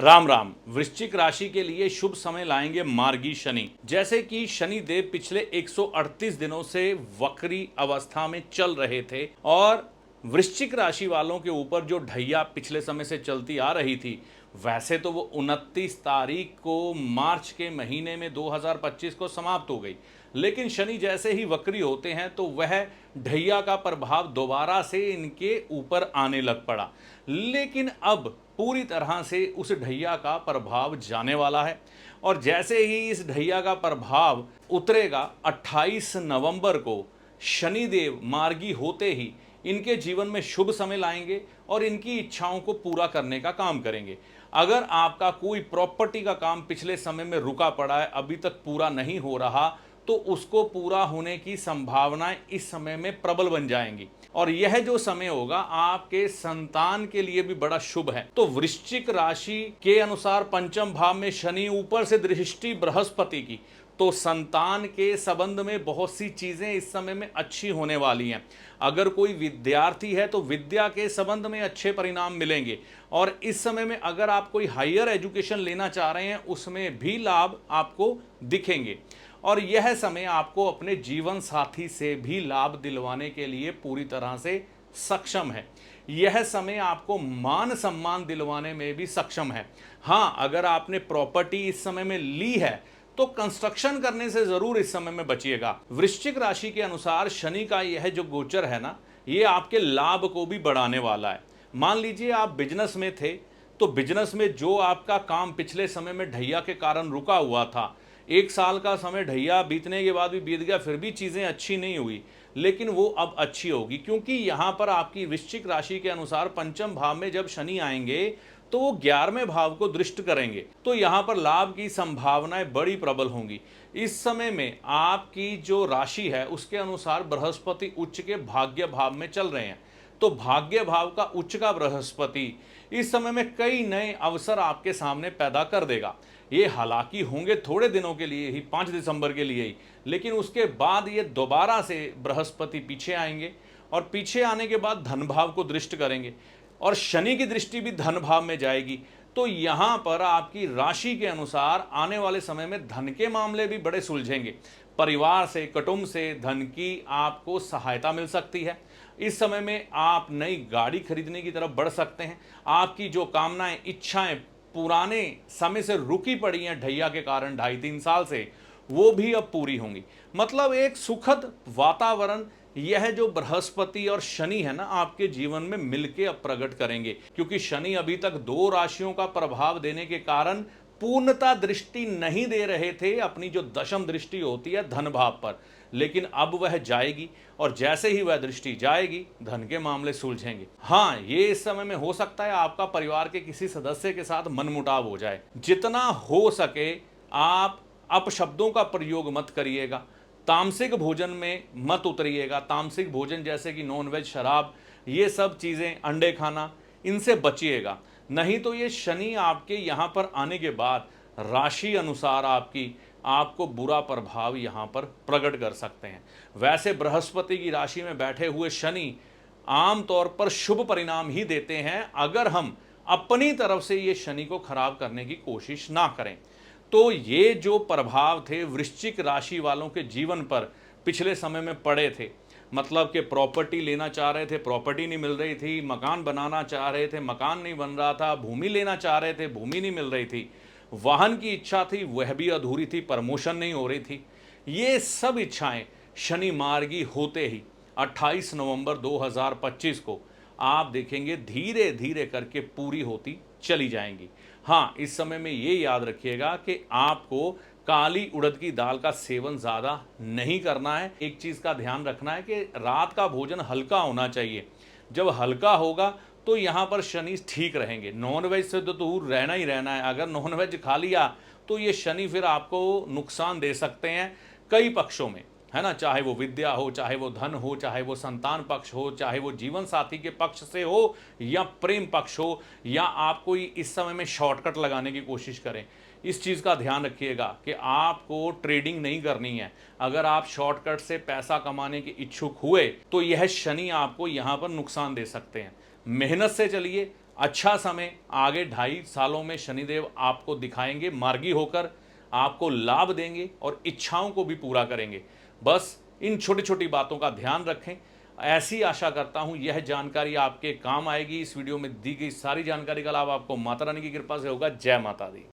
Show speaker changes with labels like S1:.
S1: राम राम। वृश्चिक राशि के लिए शुभ समय लाएंगे मार्गी शनि। जैसे कि शनि देव पिछले 138 दिनों से वक्री अवस्था में चल रहे थे और वृश्चिक राशि वालों के ऊपर जो ढैया पिछले समय से चलती आ रही थी, वैसे तो वो 29 तारीख को मार्च के महीने में 2025 को समाप्त हो गई, लेकिन शनि जैसे ही वक्री होते हैं तो वह ढैया का प्रभाव दोबारा से इनके ऊपर आने लग पड़ा। लेकिन अब पूरी तरह से उस ढैया का प्रभाव जाने वाला है और जैसे ही इस ढैया का प्रभाव उतरेगा 28 नवंबर को शनिदेव मार्गी होते ही इनके जीवन में शुभ समय लाएंगे और इनकी इच्छाओं को पूरा करने का काम करेंगे। अगर आपका कोई प्रॉपर्टी का काम पिछले समय में रुका पड़ा है, अभी तक पूरा नहीं हो रहा, तो उसको पूरा होने की संभावनाएं इस समय में प्रबल बन जाएंगी और यह जो समय होगा आपके संतान के लिए भी बड़ा शुभ है। तो वृश्चिक राशि के अनुसार पंचम भाव में शनि ऊपर से दृष्टि बृहस्पति की, तो संतान के संबंध में बहुत सी चीजें इस समय में अच्छी होने वाली हैं। अगर कोई विद्यार्थी है तो विद्या के संबंध में अच्छे परिणाम मिलेंगे और इस समय में अगर आप कोई हायर एजुकेशन लेना चाह रहे हैं उसमें भी लाभ आपको दिखेंगे और यह समय आपको अपने जीवन साथी से भी लाभ दिलवाने के लिए पूरी तरह से सक्षम है। यह समय आपको मान सम्मान दिलवाने में भी सक्षम है। हाँ, अगर आपने प्रॉपर्टी इस समय में ली है तो कंस्ट्रक्शन करने से जरूर इस समय में बचिएगा। वृश्चिक राशि के अनुसार शनि का यह जो गोचर है ना, ये आपके लाभ को भी बढ़ाने वाला है। मान लीजिए आप बिजनेस में थे तो बिजनेस में जो आपका काम पिछले समय में ढैया के कारण रुका हुआ था, 1 साल का समय ढैया बीतने के बाद भी बीत गया, फिर भी चीजें अच्छी नहीं हुई, लेकिन वो अब अच्छी होगी क्योंकि यहां पर आपकी वृश्चिक राशि के अनुसार पंचम भाव में जब शनि आएंगे तो वो 11वें भाव को दृष्ट करेंगे, तो यहां पर लाभ की संभावनाएं बड़ी प्रबल होंगी। इस समय में आपकी जो राशि है उसके अनुसार बृहस्पति उच्च के भाग्य भाव में चल रहे हैं, तो भाग्य भाव का उच्च का बृहस्पति इस समय में कई नए अवसर आपके सामने पैदा कर देगा। ये हालांकि होंगे थोड़े दिनों के लिए ही, 5 दिसंबर के लिए ही, लेकिन उसके बाद ये दोबारा से बृहस्पति पीछे आएंगे और पीछे आने के बाद धन भाव को दृष्ट करेंगे और शनि की दृष्टि भी धन भाव में जाएगी। तो यहां पर आपकी राशि के अनुसार आने वाले समय में धन के मामले भी बड़े सुलझेंगे। परिवार से, कुटुंब से धन की आपको सहायता मिल सकती है। इस समय में आप नई गाड़ी खरीदने की तरफ बढ़ सकते हैं। आपकी जो कामनाएं, इच्छाएं पुराने समय से रुकी पड़ी हैं ढैया के कारण 2.5-3 साल से, वो भी अब पूरी होंगी। मतलब एक सुखद वातावरण यह जो बृहस्पति और शनि है ना आपके जीवन में मिलके अब प्रकट करेंगे, क्योंकि शनि अभी तक 2 राशियों का प्रभाव देने के कारण पूर्णता दृष्टि नहीं दे रहे थे, अपनी जो दशम दृष्टि होती है धन भाव पर, लेकिन अब वह जाएगी और जैसे ही वह दृष्टि जाएगी धन के मामले सुलझेंगे। हाँ, ये इस समय में हो सकता है आपका परिवार के किसी सदस्य के साथ मनमुटाव हो जाए। जितना हो सके आप अपशब्दों का प्रयोग मत करिएगा, तामसिक भोजन में मत उतरिएगा। तामसिक भोजन जैसे कि नॉनवेज, शराब, ये सब चीज़ें, अंडे खाना, इनसे बचिएगा। नहीं तो ये शनि आपके यहाँ पर आने के बाद राशि अनुसार आपको बुरा प्रभाव यहाँ पर प्रकट कर सकते हैं। वैसे बृहस्पति की राशि में बैठे हुए शनि आमतौर पर शुभ परिणाम ही देते हैं अगर हम अपनी तरफ से ये शनि को खराब करने की कोशिश ना करें। तो ये जो प्रभाव थे वृश्चिक राशि वालों के जीवन पर पिछले समय में पड़े थे, मतलब कि प्रॉपर्टी लेना चाह रहे थे, प्रॉपर्टी नहीं मिल रही थी, मकान बनाना चाह रहे थे, मकान नहीं बन रहा था, भूमि लेना चाह रहे थे, भूमि नहीं मिल रही थी, वाहन की इच्छा थी वह भी अधूरी थी, प्रमोशन नहीं हो रही थी, ये सब इच्छाएं शनि मार्गी होते ही 28 नवंबर 2025 को आप देखेंगे धीरे धीरे करके पूरी होती चली जाएंगी। हाँ, इस समय में ये याद रखिएगा कि आपको काली उड़द की दाल का सेवन ज़्यादा नहीं करना है। एक चीज़ का ध्यान रखना है कि रात का भोजन हल्का होना चाहिए। जब हल्का होगा तो यहाँ पर शनि ठीक रहेंगे। नॉनवेज से तो दूर रहना ही रहना है। अगर नॉनवेज खा लिया तो ये शनि फिर आपको नुकसान दे सकते हैं कई पक्षों में, है ना। चाहे वो विद्या हो, चाहे वो धन हो, चाहे वो संतान पक्ष हो, चाहे वो जीवन साथी के पक्ष से हो या प्रेम पक्ष हो, या आप कोई इस समय में शॉर्टकट लगाने की कोशिश करें। इस चीज़ का ध्यान रखिएगा कि आपको ट्रेडिंग नहीं करनी है। अगर आप शॉर्टकट से पैसा कमाने के इच्छुक हुए तो यह शनि आपको यहाँ पर नुकसान दे सकते हैं। मेहनत से चलिए, अच्छा समय आगे 2.5 सालों में शनिदेव आपको दिखाएंगे, मार्गी होकर आपको लाभ देंगे और इच्छाओं को भी पूरा करेंगे। बस इन छोटी छोटी बातों का ध्यान रखें। ऐसी आशा करता हूं यह जानकारी आपके काम आएगी। इस वीडियो में दी गई सारी जानकारी का लाभ आपको माता रानी की कृपा से होगा। जय माता दी।